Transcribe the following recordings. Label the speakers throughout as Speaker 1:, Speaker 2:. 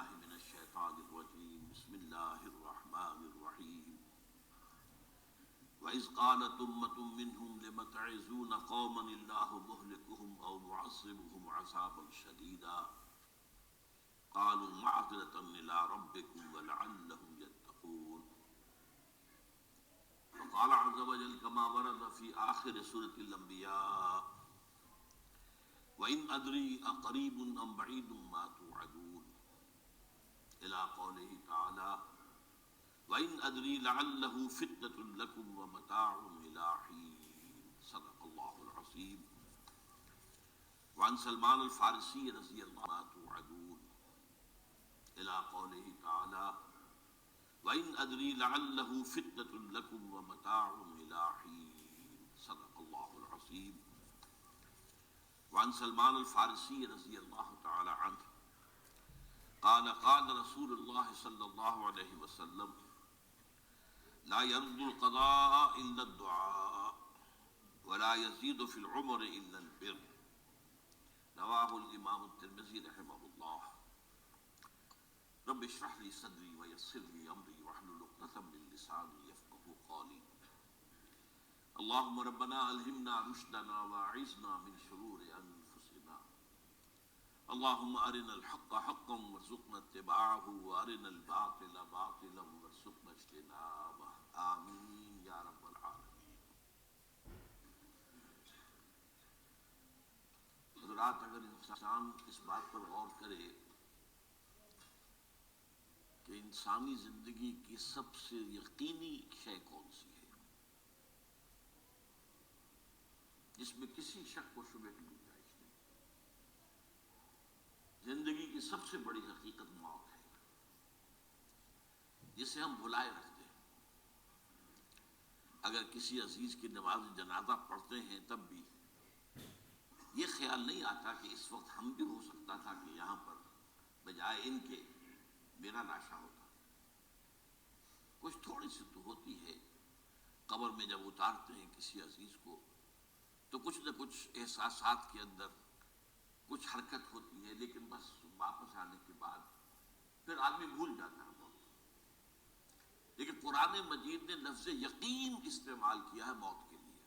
Speaker 1: بالله من الشيطان الرجيم بسم الله الرحمن الرحيم وإذ قالت أمة منهم لم تعظون قوما الله مهلكهم أو معذبهم عذابا شديدا قالوا معذرة إلى ربكم ولعلهم يتقون وقال عز وجل كما ورد في آخر سورة الأنبياء وَإِنْ أَدْرِي أَقَرِيبٌ أَمْ بَعِيدٌ مَا تُوعَدُونَ إلى قوله تعالى وَإِنْ أَدْرِي لَعَلَّهُ فِتْنَةٌ لَكُمْ وَمَتَاعٌ إِلَى حِينٍ صدق الله العظيم. وعن سلمان الفارسی رضی اللہ عنہ توعدون إلى قوله تعالى وَإِنْ أَدْرِي لَعَلَّهُ فِتْنَةٌ لَكُمْ وَمَتَاعٌ إِلَى حِينٍ صدق الله العظيم. وعن سلمان الفارسی رضی اللہ تعالی عنہ قال قال رسول اللہ صلی اللہ علیہ وسلم لا يرد القضاء الا الدعاء ولا يزيد في العمر الا البر رواه الامام الترمذی رحمہ اللہ. رب اشرح لي صدری ويسر لي امری واحلل عقدۃ من لسانی يفقهوا قولی. اللهم ربنا الهمنا رشدنا واعذنا من شرور انفسنا. اللهم ارنا الحق حقا وارزقنا اتباعه وارنا الباطل باطلا وارزقنا اجتنابه. آمین یا رب العالمین. حضرات، اگر انسان اس بات پر غور کرے کہ انسانی زندگی کی سب سے یقینی شے کون سی ہے جس میں کسی شک و شبہ کی گنجائش نہیں، زندگی کی سب سے بڑی حقیقت موت ہے جسے ہم بھلائے رکھتے ہیں. اگر کسی عزیز کی نماز جنازہ پڑھتے ہیں تب بھی یہ خیال نہیں آتا کہ اس وقت ہم بھی ہو سکتا تھا کہ یہاں پر بجائے ان کے میرا لاشا ہوتا. کچھ تھوڑی سی تو ہوتی ہے. قبر میں جب اتارتے ہیں کسی عزیز کو تو کچھ نہ کچھ احساسات کے اندر کچھ حرکت ہوتی ہے، لیکن بس واپس آنے کے بعد پھر آدمی بھول جاتا ہے موت. لیکن قرآن مجید نے لفظ یقین استعمال کیا ہے موت کے لیے.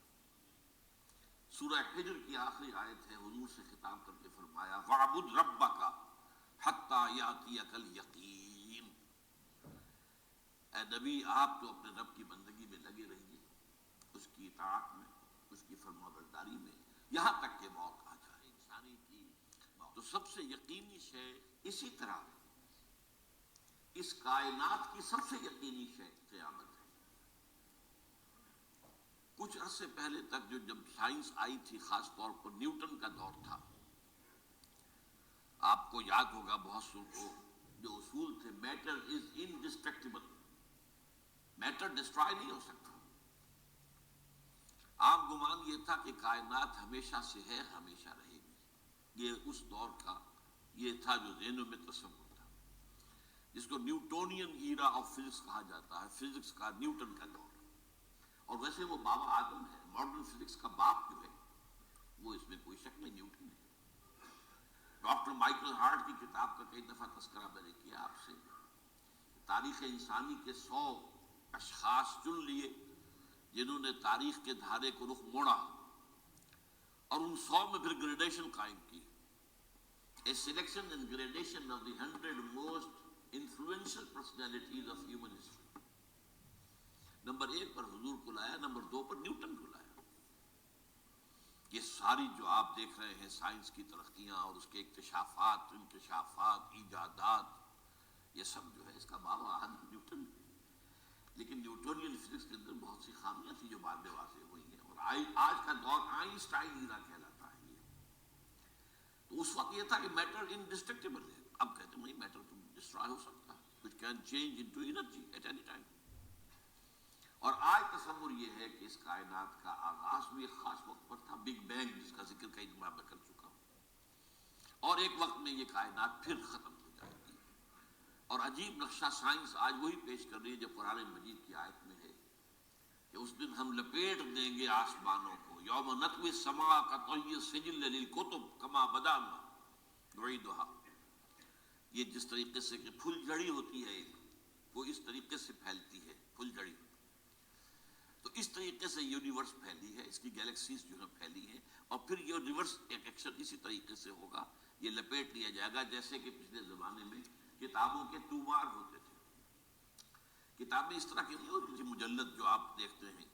Speaker 1: سورہ حجر کی آخری آیت ہے، حضور سے خطاب کر کے فرمایا وَاعْبُدْ رَبَّكَ حَتَّى يَأْتِيَكَ الْيَقِينُ. اے نبی، آپ تو اپنے رب کی بندگی میں لگے رہیے، اس کی اطاعت میں، اس کی فرمانبرداری میں، یہاں تک کہ موت آ جائے. انسانی کی تو سب سے یقینی شے، اسی طرح اس کائنات کی سب سے یقینی شے قیامت ہے. کچھ عرصے پہلے تک جب سائنس آئی تھی، خاص طور پر نیوٹن کا دور تھا، آپ کو یاد ہوگا بہت سو کو جو اصول تھے، میٹر از انڈسٹرکٹیبل، میٹر ڈسٹرائے نہیں ہو سکتا. عام گمان یہ تھا کہ کائنات ہمیشہ سے ہے، ہمیشہ رہے گی. یہ اس دور کا یہ تھا جو ذہنوں میں تصور تھا، جس کو نیوٹونین ایرا آف فزکس کہا جاتا ہے، فزکس کا نیوٹن کا دور. اور ویسے وہ بابا آدم ہے، ماڈرن فزکس کا باپ جو ہے وہ اس میں کوئی شک نہیں، نیوٹن ہے. ڈاکٹر مائیکل ہارٹ کی کتاب کا کئی دفعہ تذکرہ میں نے کیا آپ سے. تاریخ انسانی کے 100 اشخاص چن لیے جنہوں نے تاریخ کے دھارے کو رخ موڑا، اور ان 100 میں پھر گریڈیشن قائم کی. A selection and gradation of the 100 most influential personalities of human history. Number 1 پر حضور کو لایا، نمبر 2 پر نیوٹن کو لایا. یہ ساری جو آپ دیکھ رہے ہیں سائنس کی ترقیاں اور اس کے اکتشافات، انکشافات، ایجادات، یہ سب جو ہے اس کا بابا آدم نیوٹن. لیکن نیوٹونین فزکس کے اندر بہت سی خامیاں تھیں جو بعد میں واضح ہوئی ہیں، اور آج کا دور آئنسٹائن ایرا کہلاتا ہے. یہ تو اس وقت یہ تھا کہ میٹر انڈسٹرکٹیبل ہے. اب کہتے ہیں نہیں، میٹر تو ڈسٹرائے ہو سکتا ہے، which can change into energy at any time. اور آج تصور یہ ہے کہ اس کائنات کا آغاز بھی ایک خاص وقت پر تھا، بگ بینگ، جس کا ذکر کئی دفعہ میں کر چکا ہوں، اور ایک وقت میں یہ کائنات پھر ختم ہو جائے گی. اور عجیب نقشہ سائنس آج وہی پیش کر رہی ہے جو قرآن مجید کی آیت میں ہے کہ اس دن ہم لپیٹ دیں گے آسمانوں کو. یوم نطوی السماء کطی السجل للکتب کما بدانا نعیدھا. یہ جس طریقے سے کہ پھل جڑی ہوتی ہے وہ اس طریقے سے پھیلتی ہے، پھل جڑی، تو اس طریقے سے یونیورس پھیلی ہے، اس کی گیلیکسیز جو ہے پھیلی ہیں، اور پھر یہ یونیورس ایک ایکشن اسی طریقے سے ہوگا، یہ لپیٹ لیا جائے گا جیسے کہ پچھلے زمانے میں کتابوں کے تومار ہوتے تھے۔ کتابیں اس طرح کی نہیں ہوتی تھی مجلد جو آپ دیکھتے ہیں،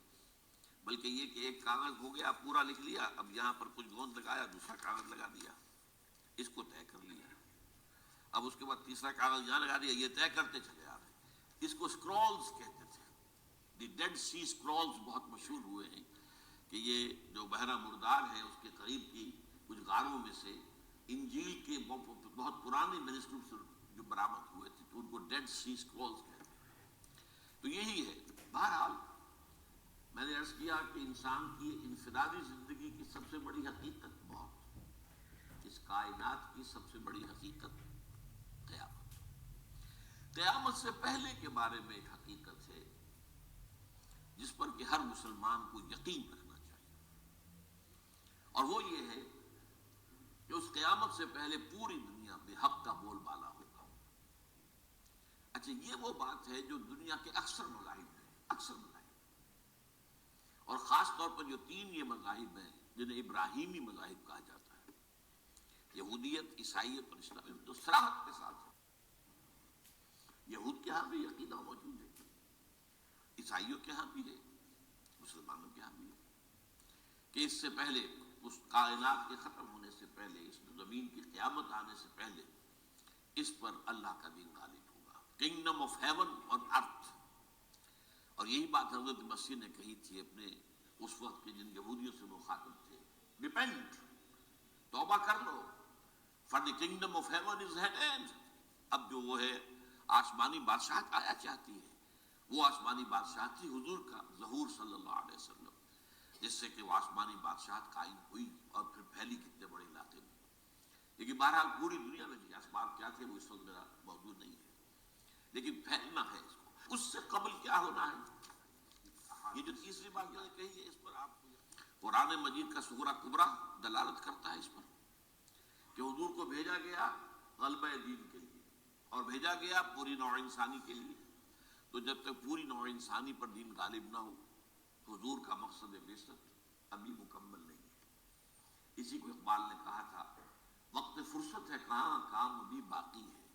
Speaker 1: بلکہ یہ کہ ایک کاغذ ہو گیا پورا لکھ لیا، اب یہاں پر کچھ گوند لگایا، دوسرا کاغذ لگا دیا، اس کو طے کر لیا، اب اس کے بعد تیسرا کاغذ یہاں لگا دیا، یہ طے کرتے چلے آ رہے ہیں۔ اس کو اسکرولز کہتے تھے، دی ڈیڈ سی اسکرولز بہت مشہور ہوئے ہیں کہ یہ جو بحیرہ مردار ہے اس کے قریب کی کچھ غاروں میں سے انجیل کے بہت پرانے مینuscripts جو برآمد ہوئے تھے، تو ان کو ڈیڈ سی اسکرولز کہتے ہیں۔ تو یہی ہے، بہرحال میں نے عرض کیا کہ انسان کی انفرادی زندگی کی سب سے بڑی حقیقت موت، اس کائنات کی سب سے بڑی حقیقت قیامت۔ قیامت سے پہلے کے بارے میں ایک حقیقت ہے جس پر کہ ہر مسلمان کو یقین رکھنا چاہیے، اور وہ یہ ہے کہ اس قیامت سے پہلے پوری دنیا میں حق کا بول بالا ہوگا۔ اچھا، یہ وہ بات ہے جو دنیا کے اکثر مذاہب میں ہے، اکثر مذاہب، اور خاص طور پر جو تین یہ مذاہب ہیں جنہیں ابراہیمی مذاہب کہا جاتا ہے، یہودیت، عیسائیت اور اسلام، تو صراحت کے ساتھ ہے۔ یہود کے ہاں بھی عقیدہ موجود ہے، عیسائیوں کے ہاں بھی ہے، مسلمانوں کے ہاں بھی ہے، کہ اس سے پہلے، اس کائنات کے ختم ہونے سے پہلے، اس زمین کی قیامت آنے سے پہلے اس پر اللہ کا دین غالب ہوگا، کنگڈم آف ہیون اور ارتھ۔ اور یہی بات حضرت مسیح نے کہی تھی اپنے اس وقت کے جن یہودیوں سے مخاطب تھے، ریپینٹ، توبہ کر لو، for the kingdom of heaven is at hand. اب جو وہ ہے آسمانی بادشاہت آیا چاہتی ہے، وہ آسمانی بادشاہت تھی حضور کا ظہور صلی اللہ علیہ وسلم، جس سے کہ وہ آسمانی بادشاہت قائم ہوئی اور پھر پھیلی کتنے بڑے علاقے میں۔ لیکن بہرحال پوری دنیا میں نہیں، اسباب کیا تھے وہ اس وقت میرا موجود نہیں ہے، لیکن پھیلنا ہے اس کو۔ اس سے قبل کیا ہونا ہے، یہ جو تیسری بات میں نے کہی ہے، اس پر آپ قرآن مجید کا سورہ کبریٰ دلالت کرتا ہے اس پر کہ حضور کو بھیجا گیا غلبہ دین کے لیے، اور بھیجا گیا پوری نوع انسانی کے لیے، تو جب تک پوری نوع انسانی پر دین غالب نہ ہو، حضور کا مقصد بعثت ابھی مکمل نہیں ہے۔ اسی کو اقبال نے کہا تھا، وقت فرصت ہے کہاں، کام ابھی باقی ہے،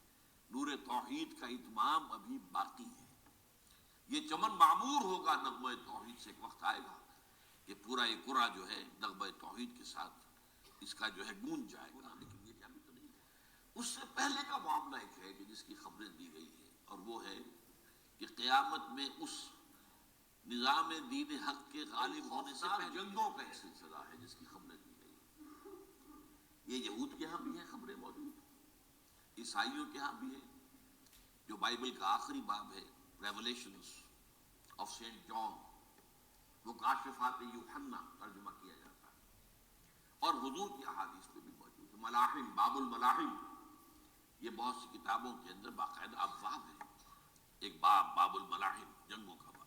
Speaker 1: نور توحید کا اتمام ابھی باقی ہے۔ یہ چمن معمور ہوگا نغمہ توحید سے، ایک وقت آئے گا کہ پورا یہ قرآن جو ہے نغمہ توحید کے ساتھ اس کا جو ہے گونج جائے گا، لیکن یہ ابھی تو نہیں ہے۔ اس سے پہلے کا معاملہ ایک ہے کہ جس کی خبریں دی گئی ہیں، اور وہ ہے کہ قیامت میں اس نظام دین حق کے غالب ہونے سے پہلے جنگوں کا ایک سلسلہ ہے جس کی خبریں دی گئی۔ یہ یہود کے ہاں بھی ہیں خبریں موجود، عیسائیوں کے ہاں بھی ہیں، جو بائبل کا آخری باب ہے، ریولیشنز آف سینٹ جان، وہ کاشفات یوحنا ترجمہ کیا جاتا ہے، اور حضور کی احادیث میں بھی موجود ہے۔ ملاحم، باب الملاحم، یہ بہت سی کتابوں کے اندر باقاعدہ ابواب ہے، ایک باب، باب الملاحم، جنگوں کا باب۔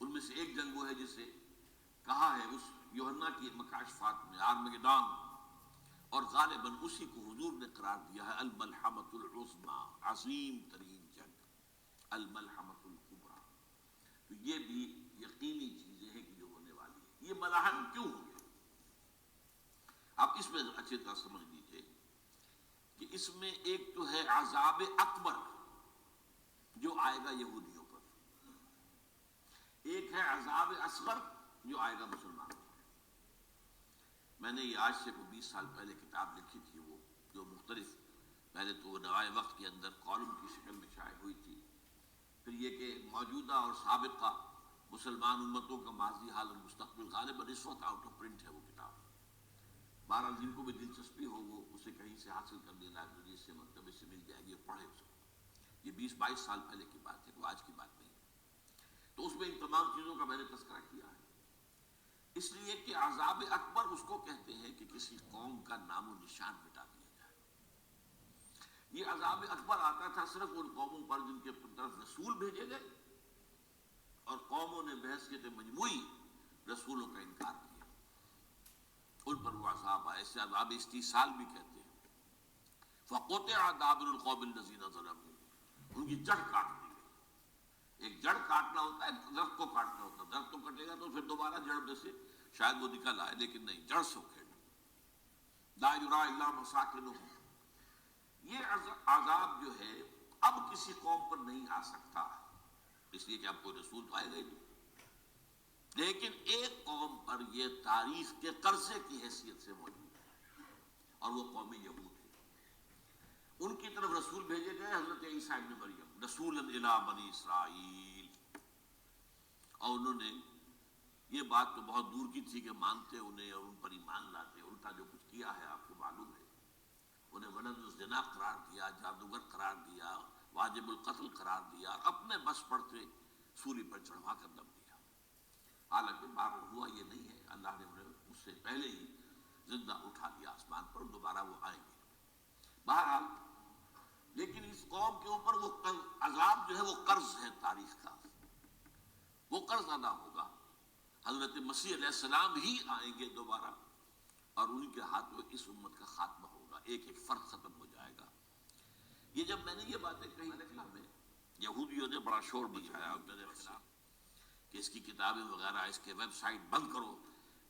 Speaker 1: ان میں سے ایک جنگ وہ ہے جسے کہا ہے اس یوحنا کی مکاشفات میں آرمگدان، اور غالباً اسی کو حضور نے قرار دیا ہے الملحمۃ العظمیٰ، عظیم ترین جنگ، الملحمۃ الکبریٰ۔ تو یہ بھی یقینی چیزیں ہیں کہ جو ہونے والی ہے۔ یہ ملاحم کیوں ہو گیا؟ آپ اس میں اچھی طرح سمجھ لیجیے کہ اس میں ایک تو ہے عذاب اکبر جو آئے گا یہودیوں پر، ایک ہے عذاب اصغر جو آئے گا مسلمانوں پر۔ میں نے یہ آج سے 20 سال پہلے کتاب لکھی تھی، وہ جو مختلف، پہلے تو وہ نوائے وقت کے اندر کالم کی شکل میں شائع ہوئی تھی، پھر یہ کہ موجودہ اور سابقہ مسلمان امتوں کا ماضی، حال اور مستقبل، غالباً اس وقت آؤٹ آف پرنٹ ہے وہ کتاب۔ بہرحال جن کو بھی دلچسپی ہو وہ اسے کہیں سے حاصل کر لیں، لائبریری سے، مکتبے سے مل جائے گی، پڑھے اس کو۔ یہ 20-22 سال پہلے کی بات ہے، وہ آج کی بات نہیں۔ تو اس میں ان تمام چیزوں کا میں نے تذکرہ کیا ہے، اس لیے کہ عذاب اکبر اس کو کہتے ہیں کہ کسی قوم کا نام و نشان مٹا دیا جائے۔ یہ عذاب اکبر آتا تھا صرف ان قوموں پر جن کے طرف رسول بھیجے گئے اور قوموں نے بحیثیت مجموعی رسولوں کا انکار کیا، ان پر وہ عذاب آئے، اسے عذاب استیصال بھی کہتے ہیں۔ فقطع دابر القوم الذین ظلموا، ان کی جڑ کاٹ دی گئی۔ ایک جڑ کاٹنا ہوتا ہے، درخت کو کاٹنا ہوتا ہے، درخت کو کٹے گا تو پھر دوبارہ جڑ میں سے شاید وہ نکل آئے، لیکن نہیں، جڑ سے اکھیڑنا۔ لا یرا الا مساکنہم، یہ عذاب جو ہے اب کسی قوم پر نہیں آ سکتا، اس لیے کہ اب کوئی رسول تو آئے گا نہیں، لیکن ایک قوم پر یہ تاریخ کے قرضے کی حیثیت سے موجود ہے، اور وہ قوم یہود ہے۔ ان کی طرف رسول بھیجے گئے حضرت عیسیٰ ابن مریم، رسولا الی بنی اسرائیل، اور انہوں نے یہ بات تو بہت دور کی تھی کہ مانتے انہیں اور ان پر ایمان لاتے، الٹا جو کچھ کیا ہے آپ کو معلوم ہے، انہیں ولد الزنا قرار دیا، جادوگر قرار دیا، واجب القتل قرار دیا، اور اپنے بس پڑتے سولی پر چڑھوا کر دم دیا۔ حالانکہ معلوم ہوا یہ نہیں ہے، اللہ نے انہیں اس سے پہلے ہی زندہ اٹھا دیا آسمان پر، دوبارہ وہ آئیں گے۔ بہرحال لیکن اس قوم کے اوپر وہ عذاب جو ہے وہ قرض ہے تاریخ کا، وہ قرض ادا ہوگا۔ حضرت مسیح علیہ السلام ہی آئیں گے دوبارہ، اور انہی کے ہاتھوں اس امت کا خاتمہ ہوگا، ایک ایک فرد ختم ہو جائے گا۔ یہ جب میں نے یہ باتیں کہی ہمیں یہودیوں نے بڑا شور مچایا میرے خلاف کہ اس کی کتابیں وغیرہ، اس کے ویب سائٹ بند کرو،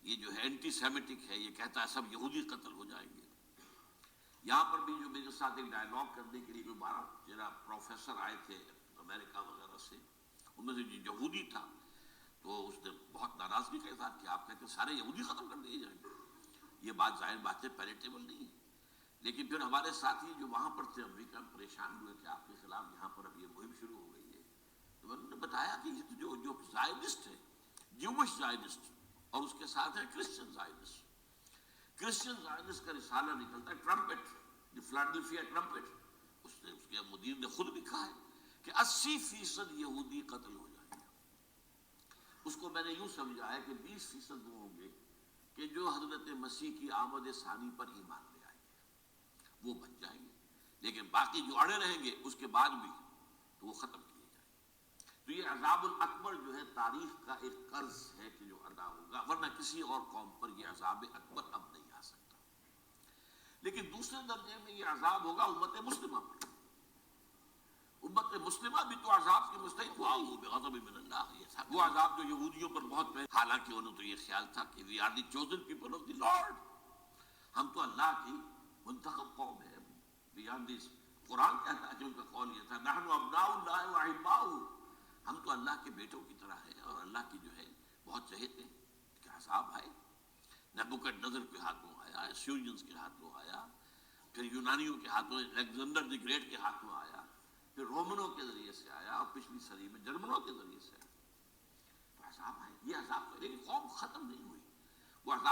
Speaker 1: یہ جو ہے اینٹی سیمیٹک ہے، یہ کہتا ہے سب یہودی قتل ہو جائیں گے۔ یہاں پر بھی جو میرے ساتھ ایک ڈائلاگ کرنے کے لیے کوئی 12 پروفیسر آئے تھے امریکہ وغیرہ سے، ان میں سے جو یہودی تھا تو اس نے بہت ناراضگی کا اظہار کیا، آپ کہتے ہیں سارے یہودی ختم کر دیے جائیں گے، یہ بات ظاہر بات ہے پیلیٹیبل نہیں ہے۔ لیکن پھر ہمارے ساتھی جو وہاں پر تھے امریکہ میں پریشان ہوئے کہ آپ کے خلاف یہاں پر اب یہ مہم شروع ہو گئی ہے، تو میں نے بتایا کہ یہ جو زائنسٹ ہے، جیوش زائنسٹ، اور اس کے ساتھ ہے کرسچن زائنسٹ۔ کرسچن زائنسٹ کا رسالہ نکلتا ہے ٹرمپٹ، دی فلاڈلفیا ٹرمپٹ، اس کے مدیر نے خود لکھا ہے کہ 80% یہودی قتل ہو جائیں گے۔ اس کو میں نے یوں سمجھا ہے کہ 20% وہ ہوں گے کہ جو حضرت مسیح کی آمد ثانی پر ایمان لے آئیں گے، وہ بچ جائیں گے، لیکن باقی جو اڑے رہیں گے اس کے بعد بھی تو وہ ختم کیے جائیں گے۔ تو یہ عذاب الاکبر جو ہے تاریخ کا ایک قرض ہے کہ جو ادا ہوگا، ورنہ کسی اور قوم پر یہ عذاب اکبر اب نہیں آ سکتا۔ لیکن دوسرے درجے میں یہ عذاب ہوگا امت مسلمہ پر۔ امت مسلمہ بھی تو عذاب کی مستحق ہوگی، بغضب من اللہ، یہ تھا وہ عذاب جو یہودیوں پر بہت پہلے، حالانکہ انہوں تو یہ خیال تھا کہ we are the chosen people of the Lord، ہم تو اللہ کی منتخب قوم ہے، we are this، قرآن کہتا ہے کہ ان کا قول یہ تھا نحن ابناء اللہ واحباؤہ، ہم تو اللہ کے بیٹوں کی طرح ہیں اور اللہ کی جو ہے بہت چہیتے ہیں۔ کہ عذاب آئے، نبوکڈنضر کے ہاتھوں آیا، اسیرینز کے ہاتھوں آیا، پھر یونانیوں کے ہاتھوں، الیگزینڈر دی گریٹ کے ہاتھوں آیا، پھر رومنوں کے ذریعے سے آیا، اور پچھلی صدی میں جرمنوں کے ذریعے سے آیا۔ تو عذاب آئے، یہ عذاب، لیکن قوم ختم نہیں ہوئی، وہ عذاب